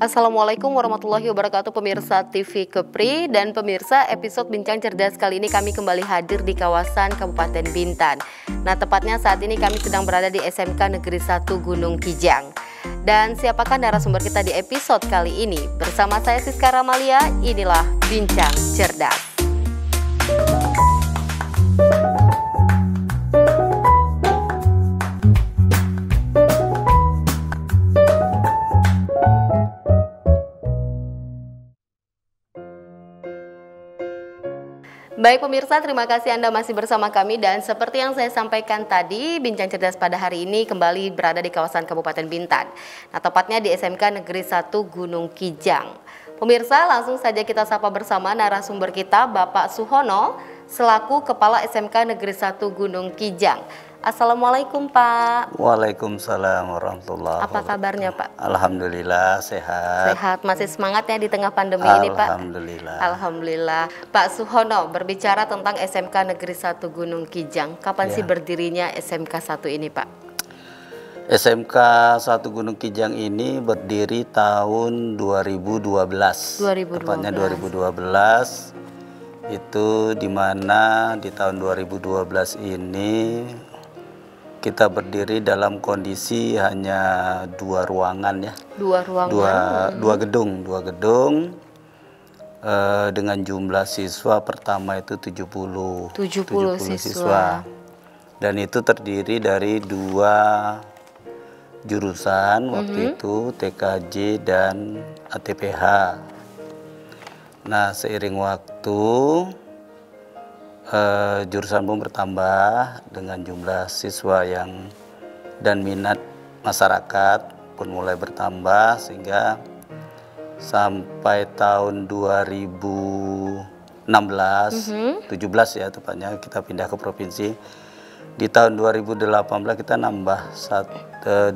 Assalamualaikum warahmatullahi wabarakatuh pemirsa TV Kepri dan pemirsa episode Bincang Cerdas kali ini kami kembali hadir di kawasan Kabupaten Bintan. Nah tepatnya saat ini kami sedang berada di SMK Negeri 1 Gunung Kijang. Dan siapakah narasumber kita di episode kali ini? Bersama saya Siska Ramalia, inilah Bincang Cerdas. Baik pemirsa, terima kasih Anda masih bersama kami dan seperti yang saya sampaikan tadi, Bincang Cerdas pada hari ini kembali berada di kawasan Kabupaten Bintan. Nah, tepatnya di SMK Negeri 1 Gunung Kijang. Pemirsa, langsung saja kita sapa bersama narasumber kita, Bapak Suhono, selaku Kepala SMK Negeri 1 Gunung Kijang. Assalamualaikum Pak. Waalaikumsalam warahmatullahi wabarakatuh. Apa kabarnya Pak? Alhamdulillah sehat. Sehat, masih semangat ya di tengah pandemi ini Pak? Alhamdulillah. Alhamdulillah. Pak Suhono, berbicara tentang SMK Negeri 1 Gunung Kijang, kapan sih berdirinya SMK 1 ini Pak? SMK 1 Gunung Kijang ini berdiri tahun 2012. Tepatnya 2012. Itu dimana di tahun 2012 ini kita berdiri dalam kondisi hanya 2 ruangan ya. 2 ruangan. Dua gedung dengan jumlah siswa pertama itu 70 siswa. Dan itu terdiri dari 2 jurusan waktu itu, TKJ dan ATPH. Nah, seiring waktu jurusan pun bertambah dengan jumlah siswa dan minat masyarakat pun mulai bertambah sehingga sampai tahun 2016, 17 ya tepatnya kita pindah ke provinsi. Di tahun 2018 kita nambah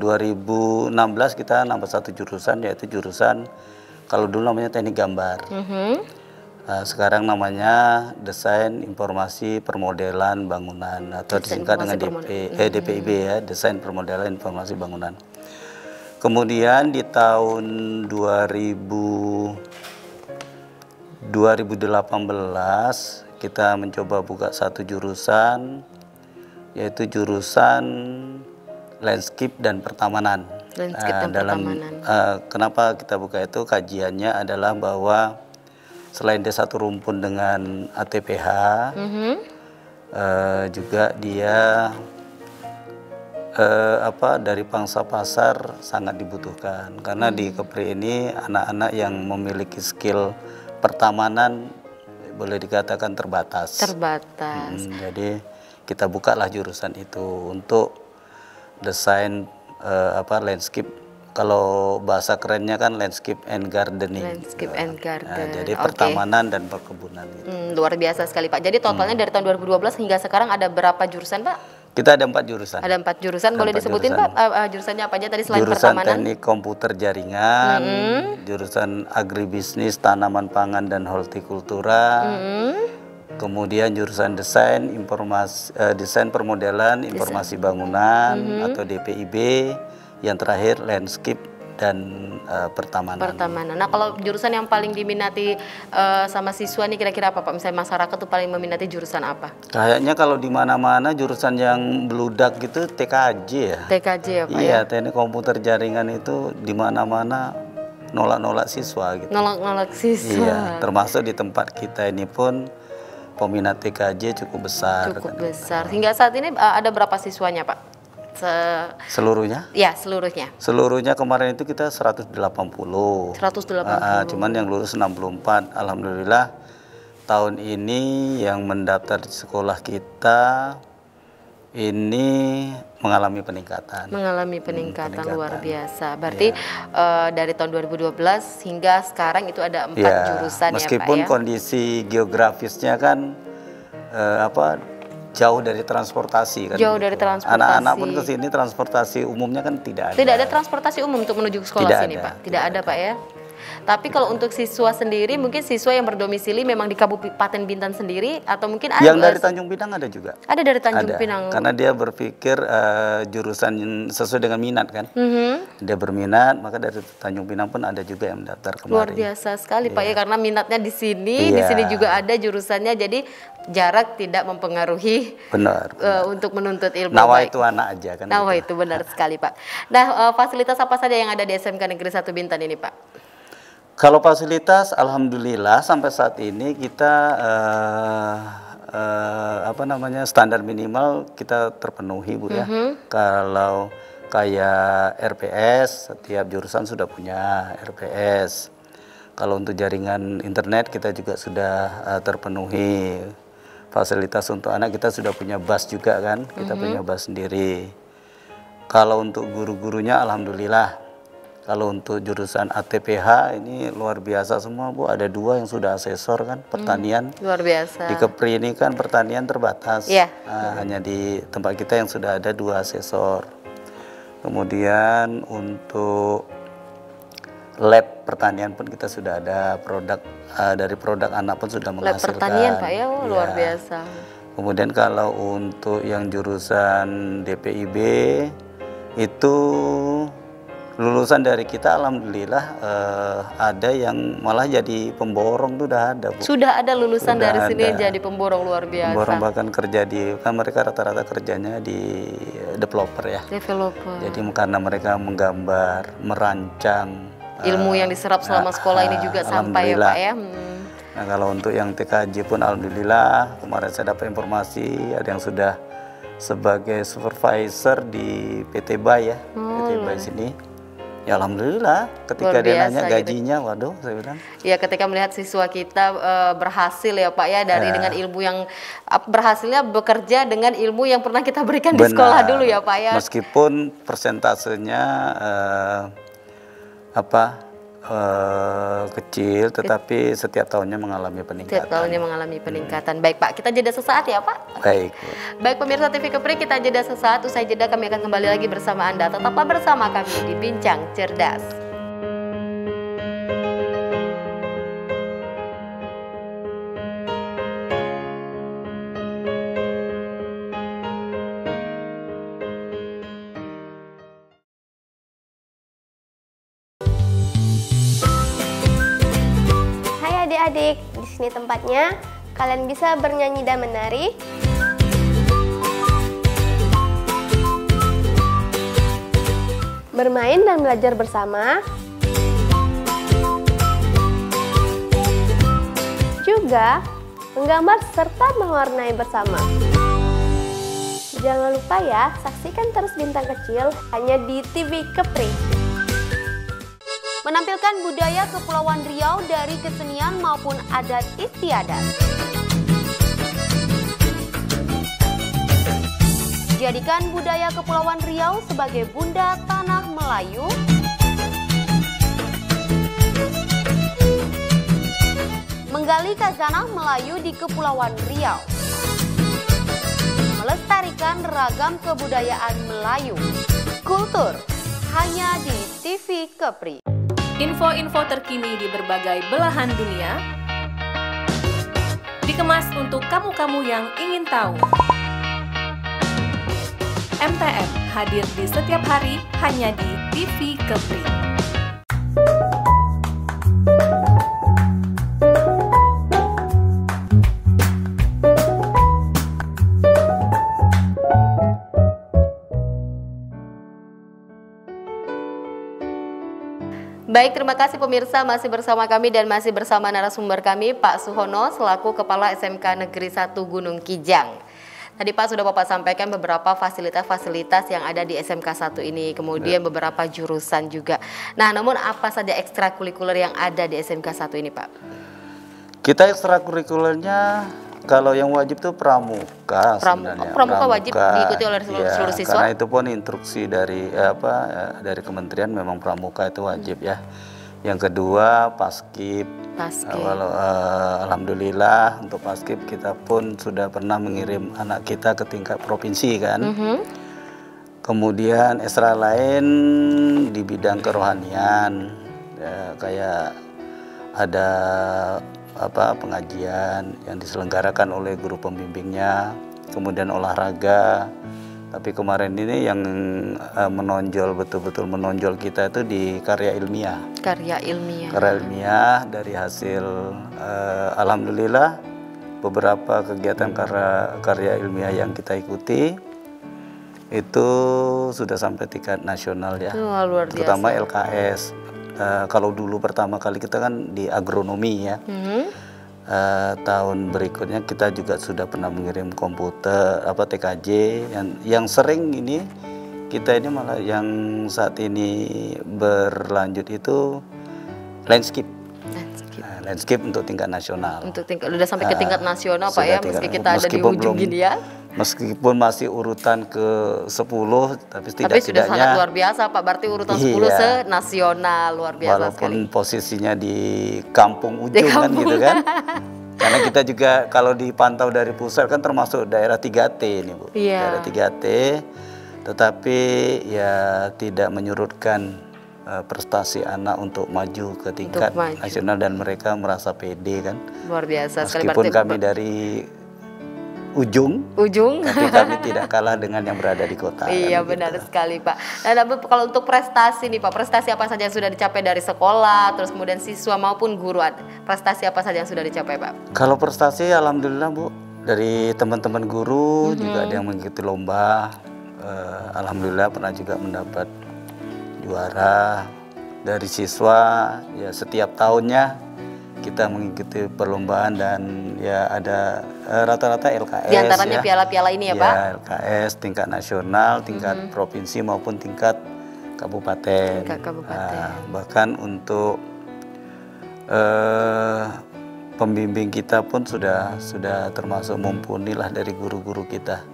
2016 kita nambah 1 jurusan, yaitu jurusan kalau dulu namanya teknik gambar. Nah, sekarang namanya Desain Informasi Permodelan Bangunan atau disingkat dengan DPIB ya, Desain Permodelan Informasi Bangunan. Kemudian di tahun 2018 kita mencoba buka 1 jurusan, yaitu jurusan Landscape dan Pertamanan. Kenapa kita buka itu, kajiannya adalah bahwa selain dia satu rumpun dengan ATPH, juga dia dari pangsa pasar sangat dibutuhkan karena di Kepri ini anak-anak yang memiliki skill pertamanan boleh dikatakan terbatas. Jadi kita bukalah jurusan itu untuk desain landscape. Kalau bahasa kerennya kan landscape and gardening. Nah, jadi pertamanan dan perkebunan. Gitu. Luar biasa sekali Pak. Jadi totalnya dari tahun 2012 hingga sekarang ada berapa jurusan Pak? Kita ada 4 jurusan. Ada 4 jurusan. Boleh disebutin Pak jurusannya apa aja tadi selain jurusan pertamanan? Jurusan teknik komputer jaringan, jurusan agribisnis, tanaman pangan dan hortikultura. Kemudian jurusan desain permodelan informasi bangunan atau DPIB. Yang terakhir landscape dan pertamanan. Nah kalau jurusan yang paling diminati sama siswa nih kira-kira apa Pak? Misalnya masyarakat tuh paling meminati jurusan apa? Kayaknya kalau di mana-mana jurusan yang beludak gitu TKJ ya. TKJ ya Pak? Iya, teknik komputer jaringan itu di mana-mana nolak-nolak siswa gitu. Nolak siswa. Iya, termasuk di tempat kita ini pun peminat TKJ cukup besar. Hingga saat ini ada berapa siswanya Pak? Seluruhnya? Ya, seluruhnya. Seluruhnya kemarin itu kita 180. Cuman yang lulus 64. Alhamdulillah tahun ini yang mendaftar di sekolah kita ini mengalami peningkatan. Peningkatan luar biasa. Berarti dari tahun 2012 hingga sekarang itu ada 4 jurusan ya Pak ya. Meskipun kondisi geografisnya kan jauh dari transportasi kan. Dari transportasi. Anak-anak pun ke sini transportasi umumnya kan tidak ada. Tidak ada transportasi umum untuk menuju ke sekolah sini Pak. Tidak ada Pak ya. Tapi kalau untuk siswa sendiri, mungkin siswa yang berdomisili memang di Kabupaten Bintan sendiri atau mungkin ada yang dari Tanjung Pinang ada juga. Ada dari Tanjung Pinang. Karena dia berpikir jurusan yang sesuai dengan minat kan. Dia berminat, maka dari Tanjung Pinang pun ada juga yang mendaftar kemarin. Luar biasa sekali Pak ya, karena minatnya di sini juga ada jurusannya, jadi jarak tidak mempengaruhi untuk menuntut ilmu. Nawa itu anak aja kan. Nawa itu benar sekali Pak. Nah, fasilitas apa saja yang ada di SMK Negeri 1 Bintan ini Pak? Kalau fasilitas, alhamdulillah sampai saat ini kita standar minimal kita terpenuhi Bu ya. Kalau kayak RPS, setiap jurusan sudah punya RPS. Kalau untuk jaringan internet kita juga sudah terpenuhi. Fasilitas untuk anak kita sudah punya bus juga kan, kita punya bus sendiri. Kalau untuk guru-gurunya alhamdulillah. Kalau untuk jurusan ATPH ini luar biasa semua Bu, ada 2 yang sudah asesor kan, pertanian. Luar biasa. Di Kepri ini kan pertanian terbatas, hanya di tempat kita yang sudah ada 2 asesor. Kemudian untuk lab pertanian pun kita sudah ada dari produk anak pun sudah menghasilkan. Lab pertanian Pak ya, luar biasa. Kemudian kalau untuk yang jurusan DPIB itu lulusan dari kita alhamdulillah ada yang malah jadi pemborong tuh udah ada Bu. Sudah ada lulusan dari sini jadi pemborong, luar biasa. Pemborong bahkan kerja kan mereka rata-rata kerjanya di developer ya. Developer. Jadi karena mereka menggambar, merancang. Ilmu yang diserap selama sekolah ini juga sampai ya Pak ya. Nah kalau untuk yang TKJ pun alhamdulillah kemarin saya dapat informasi ada yang sudah sebagai supervisor di PT Bay ya, PT Bay sini. Ya alhamdulillah ketika dia nanya gajinya, waduh saya bilang. Ya ketika melihat siswa kita berhasil ya Pak ya, dengan ilmu yang berhasilnya bekerja dengan ilmu yang pernah kita berikan di sekolah dulu ya Pak ya. Meskipun persentasenya kecil, tetapi setiap tahunnya mengalami peningkatan. Setiap tahunnya mengalami peningkatan. Baik Pak, kita jeda sesaat ya Pak. Baik. Baik pemirsa TV Kepri, kita jeda sesaat. Usai jeda kami akan kembali lagi bersama Anda. Tetaplah bersama kami di Bincang Cerdas. Adik-adik, di sini tempatnya. Kalian bisa bernyanyi dan menari. Bermain dan belajar bersama. Juga menggambar serta mewarnai bersama. Jangan lupa ya, saksikan terus Bintang Kecil hanya di TV Kepri. Menampilkan budaya Kepulauan Riau dari kesenian maupun adat istiadat. Jadikan budaya Kepulauan Riau sebagai bunda tanah Melayu. Menggali khazanah Melayu di Kepulauan Riau. Melestarikan ragam kebudayaan Melayu. Kultur hanya di TV Kepri. Info-info terkini di berbagai belahan dunia dikemas untuk kamu-kamu yang ingin tahu. MTM hadir di setiap hari hanya di TV Kepri. Baik, terima kasih pemirsa, masih bersama kami dan masih bersama narasumber kami Pak Suhono selaku Kepala SMK Negeri 1 Gunung Kijang. Tadi Pak sudah Bapak sampaikan beberapa fasilitas-fasilitas yang ada di SMK 1 ini, kemudian beberapa jurusan juga. Nah, namun apa saja ekstrakurikuler yang ada di SMK 1 ini Pak? Kita ekstrakurikulernya kalau yang wajib tuh pramuka sebenarnya. Pramuka wajib diikuti oleh seluruh siswa? Karena itu pun instruksi dari dari kementerian, memang pramuka itu wajib ya. Yang kedua paskib. Alhamdulillah untuk paskib kita pun sudah pernah mengirim anak kita ke tingkat provinsi kan. Kemudian ekstra lain di bidang kerohanian. ya, kayak ada pengajian yang diselenggarakan oleh guru pembimbingnya, kemudian olahraga. Tapi kemarin ini yang menonjol, betul-betul menonjol kita itu di karya ilmiah. Karya ilmiah dari hasil alhamdulillah beberapa kegiatan karya ilmiah yang kita ikuti itu sudah sampai tingkat nasional ya. Luar biasa. Terutama LKS. Kalau dulu pertama kali kita kan di agronomi ya. Tahun berikutnya kita juga sudah pernah mengirim komputer TKJ yang sering ini kita ini malah yang saat ini berlanjut itu landscape. Landscape untuk tingkat nasional. Udah sampai ke tingkat nasional Pak ya, meski kita ada di ujung gini ya. Meskipun masih urutan ke-10, tapi sudah sangat luar biasa Pak, berarti urutan 10 se-nasional, luar biasa walaupun sekali. Posisinya di kampung ujung kan gitu kan. Karena kita juga kalau dipantau dari pusat kan termasuk daerah 3T ini Bu. Daerah 3T, tetapi ya tidak menyurutkan prestasi anak untuk maju ke tingkat nasional dan mereka merasa pede kan. Luar biasa sekali. Meskipun kami dari ujung, tapi kami tidak kalah dengan yang berada di kota. Iya benar sekali Pak. Nah, kalau untuk prestasi nih Pak, prestasi apa saja yang sudah dicapai dari sekolah, terus kemudian siswa maupun guru, prestasi apa saja yang sudah dicapai Pak? Kalau prestasi alhamdulillah Bu, dari teman-teman guru juga ada yang mengikuti lomba. Alhamdulillah pernah juga mendapat juara. Dari siswa ya setiap tahunnya kita mengikuti perlombaan dan ya ada rata-rata LKS. Di antaranya piala-piala ini ya Pak? Ya LKS tingkat nasional, tingkat provinsi maupun tingkat kabupaten. Bahkan untuk pembimbing kita pun sudah termasuk mumpuni lah dari guru-guru kita.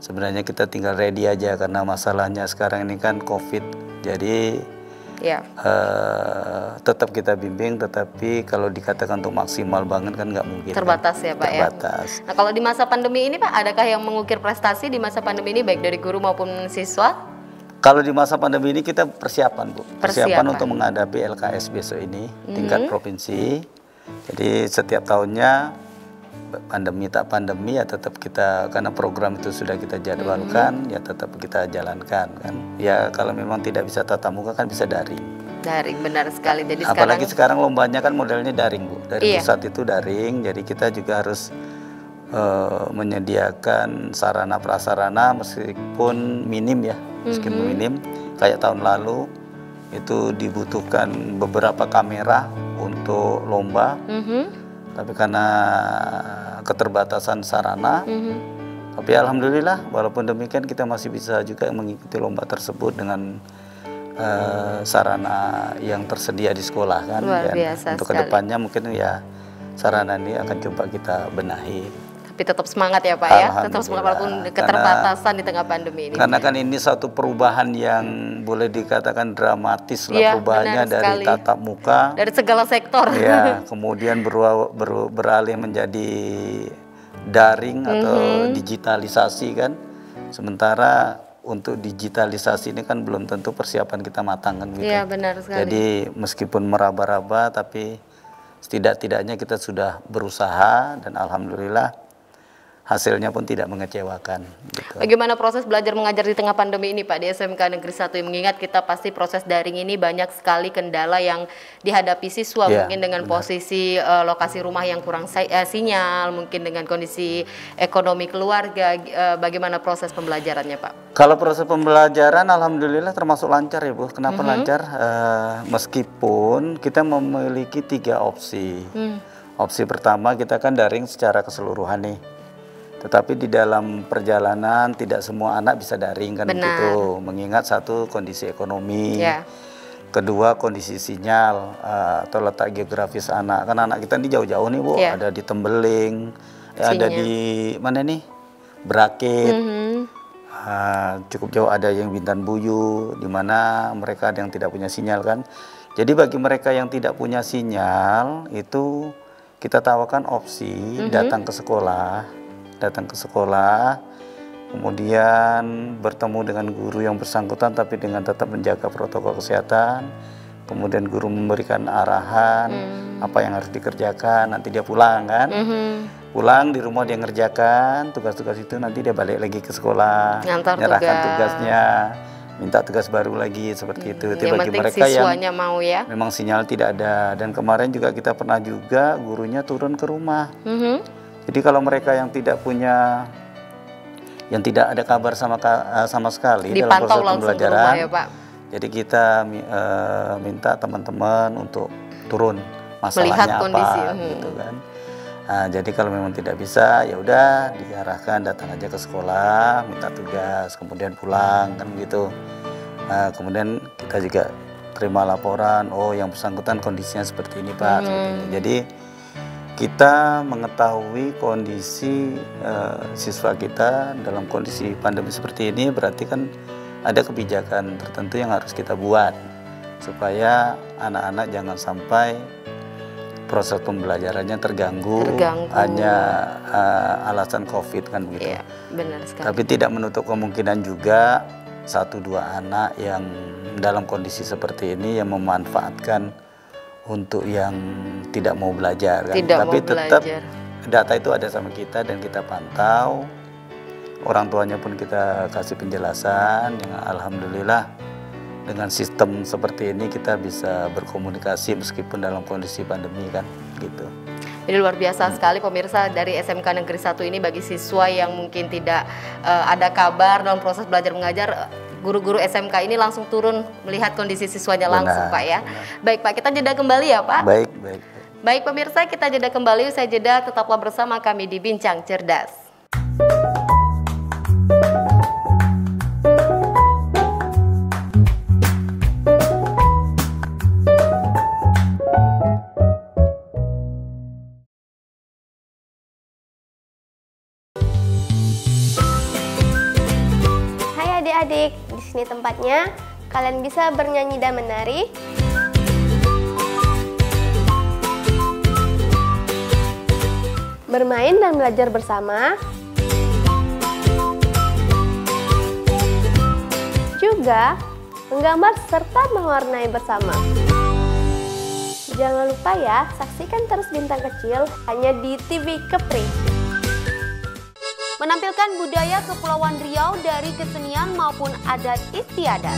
Sebenarnya kita tinggal ready aja karena masalahnya sekarang ini kan COVID. Jadi tetap kita bimbing, tetapi kalau dikatakan untuk maksimal banget kan nggak mungkin. Terbatas ya Pak terbatas. Nah kalau di masa pandemi ini Pak, adakah yang mengukir prestasi di masa pandemi ini baik dari guru maupun siswa? Kalau di masa pandemi ini kita persiapan Bu, persiapan untuk menghadapi LKS besok ini tingkat provinsi. Jadi setiap tahunnya pandemi tak pandemi ya tetap kita, karena program itu sudah kita jadwalkan ya tetap kita jalankan kan. Ya kalau memang tidak bisa tatap muka kan bisa daring. Daring, benar sekali. Jadi apalagi sekarang lombanya kan modelnya daring Bu, dari pusat itu daring. Jadi kita juga harus menyediakan sarana prasarana meskipun minim ya, minim. Kayak tahun lalu itu dibutuhkan beberapa kamera untuk lomba. Tapi karena keterbatasan sarana, tapi alhamdulillah walaupun demikian kita masih bisa juga mengikuti lomba tersebut dengan sarana yang tersedia di sekolah kan. Luar biasa untuk kedepannya mungkin ya sarana ini akan coba kita benahi. Tapi tetap semangat ya Pak ya, tetap semangat walaupun keterbatasan di tengah pandemi ini. Karena kan ini satu perubahan yang boleh dikatakan dramatis lah perubahannya dari tatap muka. Dari segala sektor. Ya, kemudian beralih menjadi daring atau digitalisasi kan. Sementara untuk digitalisasi ini kan belum tentu persiapan kita matang kan gitu. Iya benar sekali. Jadi meskipun meraba-raba tapi setidak-tidaknya kita sudah berusaha dan alhamdulillah hasilnya pun tidak mengecewakan. Gitu. Bagaimana proses belajar mengajar di tengah pandemi ini Pak di SMK Negeri 1? Mengingat kita pasti proses daring ini banyak sekali kendala yang dihadapi siswa, mungkin dengan posisi lokasi rumah yang kurang sinyal, mungkin dengan kondisi ekonomi keluarga. Bagaimana proses pembelajarannya Pak? Kalau proses pembelajaran alhamdulillah termasuk lancar ya Bu. Kenapa lancar? Meskipun kita memiliki 3 opsi. Opsi pertama kita kan daring secara keseluruhan nih. Tetapi di dalam perjalanan tidak semua anak bisa daring kan begitu. Mengingat satu kondisi ekonomi, kedua kondisi sinyal atau letak geografis anak. Kan anak kita ini jauh-jauh nih Bu, ada di Tembeling, ada di mana nih? Berakit. Cukup jauh ada yang Bintan Buyu, di mana mereka ada yang tidak punya sinyal kan. Jadi bagi mereka yang tidak punya sinyal itu kita tawarkan opsi datang ke sekolah, kemudian bertemu dengan guru yang bersangkutan tapi dengan tetap menjaga protokol kesehatan, kemudian guru memberikan arahan apa yang harus dikerjakan, nanti dia pulang kan. Pulang di rumah dia ngerjakan tugas-tugas itu, nanti dia balik lagi ke sekolah, menyerahkan tugasnya, minta tugas baru lagi seperti itu. Itu bagi mereka yang mau ya. Memang sinyal tidak ada. Dan kemarin juga kita pernah juga gurunya turun ke rumah. Jadi kalau mereka yang tidak punya, yang tidak ada kabar sama sekali dalam proses pembelajaran, ya, Pak. Jadi kita minta teman-teman untuk turun, masalahnya apa, gitu kan. Nah, jadi kalau memang tidak bisa, ya udah diarahkan datang aja ke sekolah, minta tugas, kemudian pulang kan gitu. Nah, kemudian kita juga terima laporan, oh yang bersangkutan kondisinya seperti ini Pak. Seperti ini. Jadi kita mengetahui kondisi siswa kita dalam kondisi pandemi seperti ini, berarti kan ada kebijakan tertentu yang harus kita buat supaya anak-anak jangan sampai proses pembelajarannya terganggu. Hanya alasan COVID kan begitu. Iya, benar sekali. Tapi tidak menutup kemungkinan juga 1-2 anak yang dalam kondisi seperti ini yang memanfaatkan untuk yang tidak mau belajar kan. Tapi tetap data itu ada sama kita dan kita pantau. Orang tuanya pun kita kasih penjelasan, yang alhamdulillah dengan sistem seperti ini kita bisa berkomunikasi meskipun dalam kondisi pandemi kan gitu. Jadi luar biasa sekali pemirsa, dari SMK Negeri 1 ini bagi siswa yang mungkin tidak ada kabar dalam proses belajar mengajar, guru-guru SMK ini langsung turun melihat kondisi siswanya langsung Pak ya. Baik Pak, kita jeda kembali ya Pak. Baik. Baik pemirsa, kita jeda kembali. Usai jeda tetaplah bersama kami di Bincang Cerdas. Adik, di sini tempatnya. Kalian bisa bernyanyi dan menari. Bermain dan belajar bersama. Juga menggambar serta mewarnai bersama. Jangan lupa ya, saksikan terus Bintang Kecil hanya di TV Kepri. Menampilkan budaya Kepulauan Riau dari kesenian maupun adat istiadat.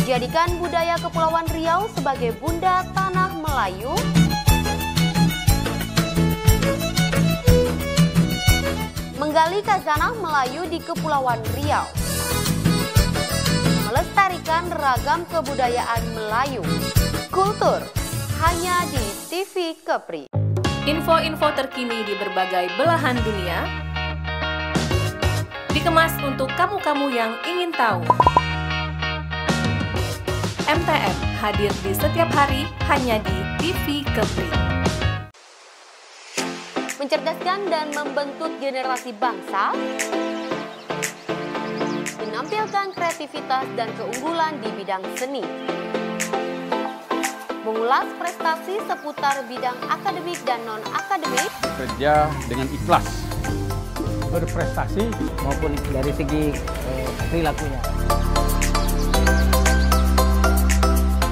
Jadikan budaya Kepulauan Riau sebagai bunda tanah Melayu. Menggali khazanah Melayu di Kepulauan Riau. Melestarikan ragam kebudayaan Melayu. Kultur hanya di TV Kepri. Info-info terkini di berbagai belahan dunia dikemas untuk kamu-kamu yang ingin tahu. MTM hadir di setiap hari hanya di TV Kepri. Mencerdaskan dan membentuk generasi bangsa, menampilkan kreativitas dan keunggulan di bidang seni. Mengulas prestasi seputar bidang akademik dan non-akademik. Kerja dengan ikhlas, berprestasi maupun dari segi perilakunya.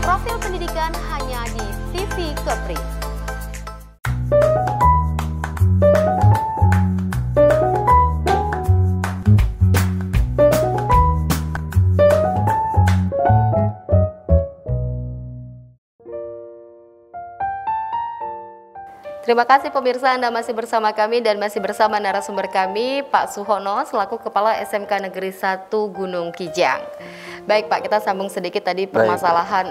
Profil pendidikan hanya di TV Kepri. Terima kasih pemirsa, Anda masih bersama kami dan masih bersama narasumber kami Pak Suhono selaku Kepala SMK Negeri 1 Gunung Kijang. Baik Pak, kita sambung sedikit tadi permasalahan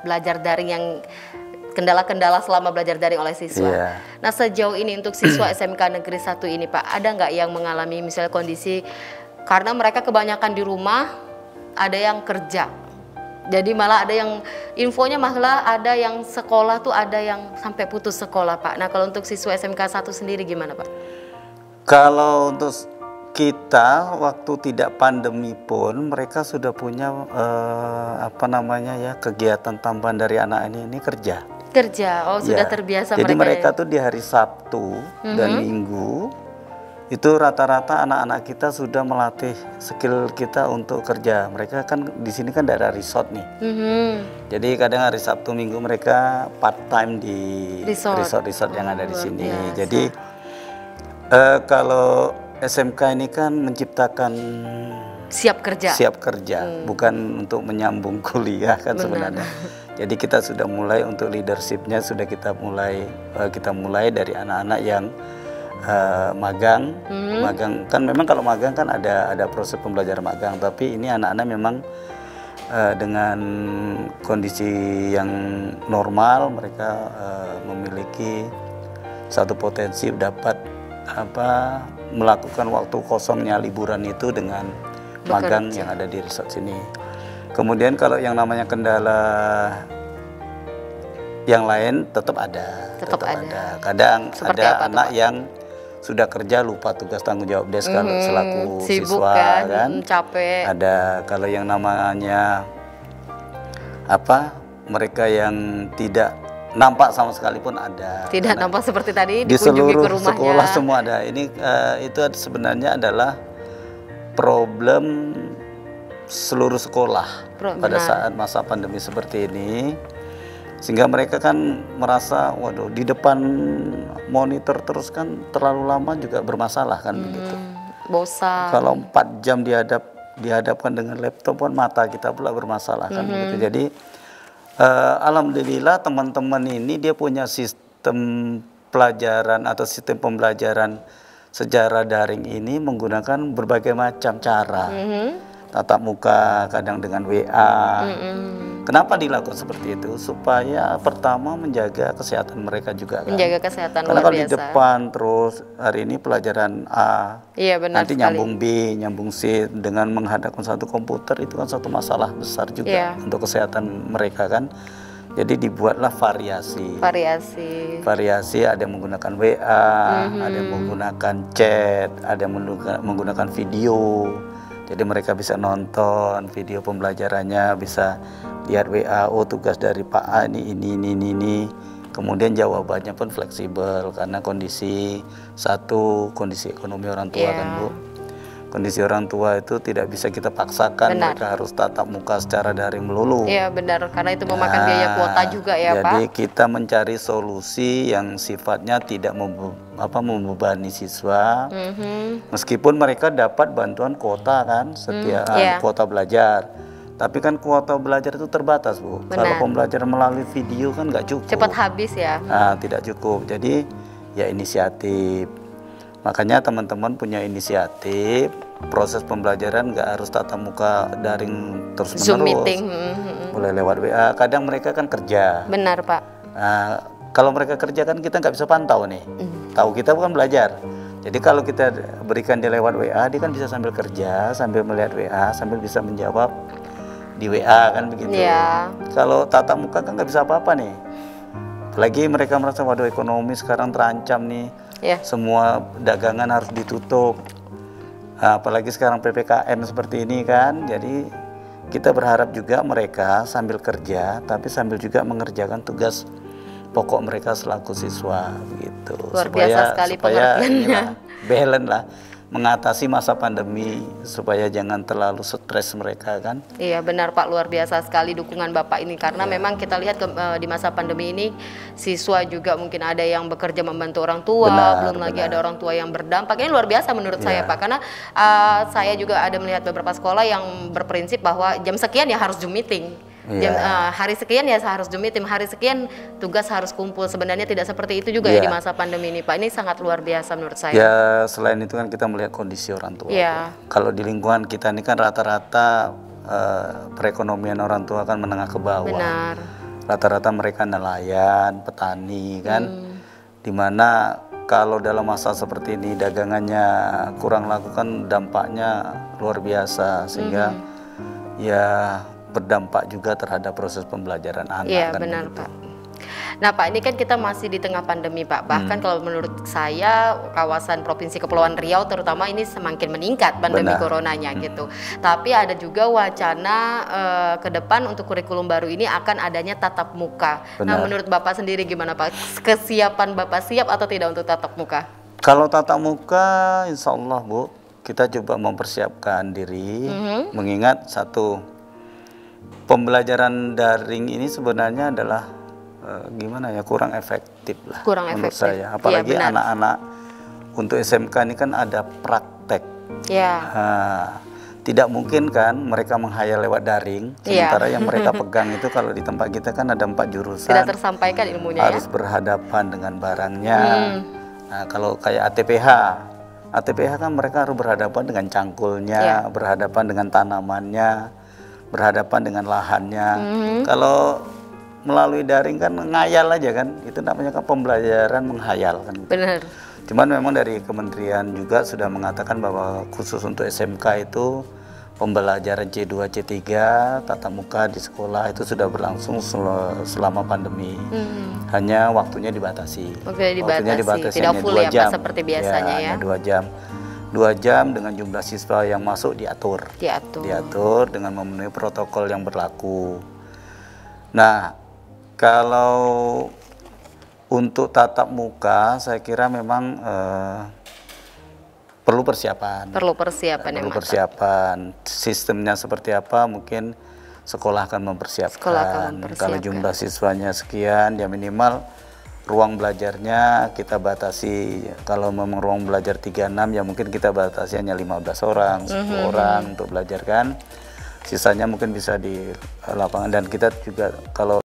belajar daring yang kendala-kendala selama belajar daring oleh siswa. Nah sejauh ini untuk siswa SMK Negeri 1 ini Pak, ada nggak yang mengalami misalnya kondisi karena mereka kebanyakan di rumah, ada yang kerja. Jadi malah ada yang infonya malah ada yang sekolah tuh ada yang sampai putus sekolah Pak. Nah kalau untuk siswa SMK 1 sendiri gimana Pak? Kalau untuk kita waktu tidak pandemi pun mereka sudah punya kegiatan tambahan dari anak ini kerja. Kerja, oh sudah terbiasa. Jadi mereka tuh di hari Sabtu dan Minggu itu rata-rata anak-anak kita sudah melatih skill kita untuk kerja. Mereka kan di sini kan daerah resort nih. Jadi kadang hari Sabtu Minggu mereka part time di resort yang ada di sini. Biasa. Jadi kalau SMK ini kan menciptakan Siap kerja. Bukan untuk menyambung kuliah kan sebenarnya. Jadi kita sudah mulai untuk leadershipnya sudah kita mulai dari anak-anak yang magang. Magang kan memang kalau magang kan ada proses pembelajaran magang, tapi ini anak-anak memang dengan kondisi yang normal mereka memiliki satu potensi dapat melakukan waktu kosongnya liburan itu dengan magang yang ada di resort sini. Kemudian kalau yang namanya kendala yang lain tetap ada. Kadang seperti ada anak yang sudah kerja lupa tugas tanggung jawab dia selaku sibuk siswa kan, capek. Ada kalau yang namanya mereka yang tidak nampak sama sekali pun ada. Tidak nampak seperti tadi di dikunjungi seluruh ke rumahnya. Sekolah semua ada. Ini itu sebenarnya adalah problem seluruh sekolah pada saat masa pandemi seperti ini. Sehingga mereka kan merasa, waduh, di depan monitor terus kan terlalu lama juga bermasalah kan begitu. Bosan. Kalau 4 jam dihadapkan dengan laptop pun mata kita pula bermasalah kan begitu. Jadi alhamdulillah teman-teman ini dia punya sistem pelajaran atau sistem pembelajaran sejarah daring ini menggunakan berbagai macam cara. Tatap muka, kadang dengan WA. Kenapa dilakukan seperti itu? Supaya pertama menjaga kesehatan mereka juga kan. Menjaga kesehatan Karena luar kalau biasa. di depan terus hari ini pelajaran A, benar nanti sekali. nyambung B, nyambung C dengan menghadapkan satu komputer itu kan satu masalah besar juga untuk kesehatan mereka kan. Jadi dibuatlah variasi. Ada yang menggunakan WA, ada yang menggunakan chat, ada yang menggunakan video. Jadi mereka bisa nonton video pembelajarannya, bisa lihat WA, oh tugas dari Pak A ini. Kemudian jawabannya pun fleksibel karena kondisi ekonomi orang tua kan Bu. Kondisi orang tua itu tidak bisa kita paksakan, mereka harus tatap muka secara daring melulu. Iya benar, karena itu memakan biaya kuota juga ya Pak. Jadi kita mencari solusi yang sifatnya tidak membebani siswa, meskipun mereka dapat bantuan kuota kan, setiap kuota belajar. Tapi kan kuota belajar itu terbatas Bu. Kalau pembelajaran melalui video kan nggak cukup. Cepat habis ya. Tidak cukup. Jadi ya inisiatif. Makanya teman-teman punya inisiatif, proses pembelajaran nggak harus tatap muka daring terus-menerus. Zoom meeting. Boleh lewat WA, kadang mereka kan kerja. Benar Pak. Kalau mereka kerja kan kita nggak bisa pantau nih. Tahu kita bukan belajar. Jadi kalau kita berikan dia lewat WA, dia kan bisa sambil kerja, sambil melihat WA, sambil bisa menjawab di WA kan begitu. Kalau tatap muka kan nggak bisa apa-apa nih. Apalagi mereka merasa waduh ekonomi sekarang terancam nih. Semua dagangan harus ditutup. Apalagi sekarang PPKM seperti ini kan. Jadi kita berharap juga mereka sambil kerja tapi sambil juga mengerjakan tugas pokok mereka selaku siswa gitu. Luar biasa sekali pengertiannya. Balance lah mengatasi masa pandemi supaya jangan terlalu stres mereka kan. Iya benar Pak, luar biasa sekali dukungan Bapak ini karena memang kita lihat di masa pandemi ini siswa juga mungkin ada yang bekerja membantu orang tua, belum lagi ada orang tua yang berdampak. Ini luar biasa menurut saya Pak, karena saya juga ada melihat beberapa sekolah yang berprinsip bahwa jam sekian ya harus Zoom meeting. Hari sekian ya harus Zoom meeting, hari sekian tugas harus kumpul. Sebenarnya tidak seperti itu juga ya di masa pandemi ini Pak. Ini sangat luar biasa menurut saya. Ya selain itu kan kita melihat kondisi orang tua. Kalau di lingkungan kita ini kan rata-rata perekonomian orang tua kan menengah ke bawah. Rata-rata mereka nelayan, petani kan. Dimana kalau dalam masa seperti ini dagangannya kurang laku kan dampaknya luar biasa. Sehingga ya berdampak juga terhadap proses pembelajaran anak. Iya kan benar begitu. Pak. Nah Pak, ini kan kita masih di tengah pandemi Pak. Bahkan kalau menurut saya kawasan Provinsi Kepulauan Riau terutama ini semakin meningkat pandemi coronanya gitu. Tapi ada juga wacana ke depan untuk kurikulum baru ini akan adanya tatap muka. Nah menurut Bapak sendiri gimana Pak? Kesiapan Bapak siap atau tidak untuk tatap muka? Kalau tatap muka, insya Allah Bu, kita coba mempersiapkan diri, mengingat satu, pembelajaran daring ini sebenarnya adalah gimana ya, kurang efektif lah menurut saya. Apalagi anak-anak untuk SMK ini kan ada praktek. Tidak mungkin kan mereka menghayal lewat daring, sementara yang mereka pegang itu kalau di tempat kita kan ada 4 jurusan. Tidak tersampaikan ilmunya, harus berhadapan dengan barangnya. Nah, kalau kayak ATPH kan mereka harus berhadapan dengan cangkulnya, berhadapan dengan tanamannya, berhadapan dengan lahannya. Kalau melalui daring kan ngayal aja kan, itu namanya kan pembelajaran menghayal kan. Benar. Cuman memang dari kementerian juga sudah mengatakan bahwa khusus untuk SMK itu pembelajaran C2, C3, tatap muka di sekolah itu sudah berlangsung selama pandemi. Hanya waktunya dibatasi. Waktunya dibatasi tidak hanya full 2 jam. Seperti biasanya ya. 2 jam. 2 jam dengan jumlah siswa yang masuk diatur dengan memenuhi protokol yang berlaku. Nah, kalau untuk tatap muka saya kira memang perlu persiapan. Perlu persiapan. Sistemnya seperti apa mungkin sekolah akan mempersiapkan. Kalau jumlah siswanya sekian, ya minimal ruang belajarnya kita batasi. Kalau memang ruang belajar 36, ya mungkin kita batasi hanya 15 orang, 10 orang untuk belajar kan. Sisanya mungkin bisa di lapangan. Dan kita juga kalau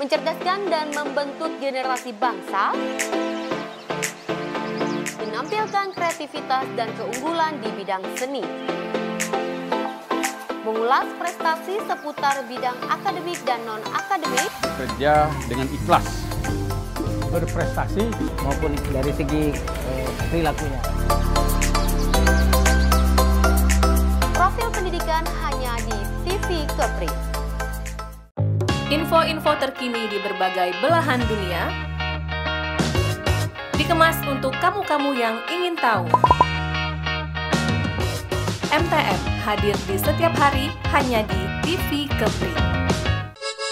mencerdaskan dan membentuk generasi bangsa, menampilkan kreativitas dan keunggulan di bidang seni, mengulas prestasi seputar bidang akademik dan non-akademik, Kerja dengan ikhlas, berprestasi maupun dari segi perilakunya. Profil pendidikan hanya di TV Kepri. Info-info terkini di berbagai belahan dunia dikemas untuk kamu-kamu yang ingin tahu. MTM hadir di setiap hari hanya di TV Kepri.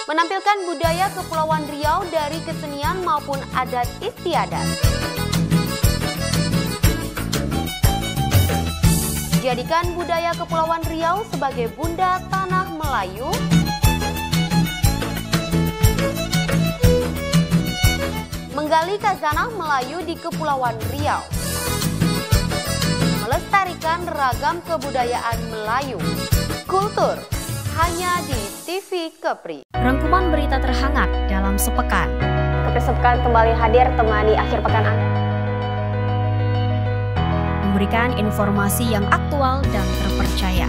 Menampilkan budaya Kepulauan Riau dari kesenian maupun adat istiadat. Jadikan budaya Kepulauan Riau sebagai bunda tanah Melayu. Menggali khazanah Melayu di Kepulauan Riau. Melestarikan ragam kebudayaan Melayu. Kultur hanya di TV Kepri. Rangkuman berita terhangat dalam sepekan. Kepri Sepekan kembali hadir temani akhir pekan Anda. memberikan informasi yang aktual dan terpercaya.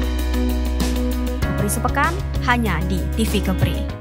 Kepri Sepekan hanya di TV Kepri.